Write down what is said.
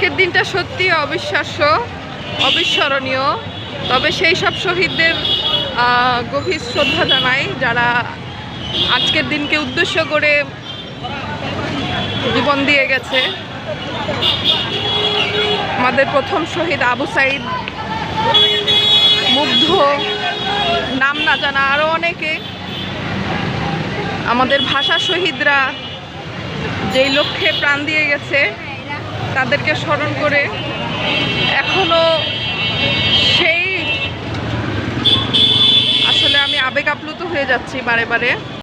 আজকের দিনটা সত্যি অবিশ্বাস্য, অবিস্মরণীয়। তবে সেই সব শহীদদের গভীর শ্রদ্ধা জানাই যারা আজকের দিনকে উদ্দেশ্য করে জীবন দিয়ে গেছে। আমাদের প্রথম শহীদ আবু সাইদ, মুগ্ধ, নাম না জানা আরও অনেকে, আমাদের ভাষা শহীদরা যেই লক্ষ্যে প্রাণ দিয়ে গেছে তাদেরকে স্মরণ করে এখনো সেই আসলে আমি আবেগ আপ্লুত হয়ে যাচ্ছি বারে বারে।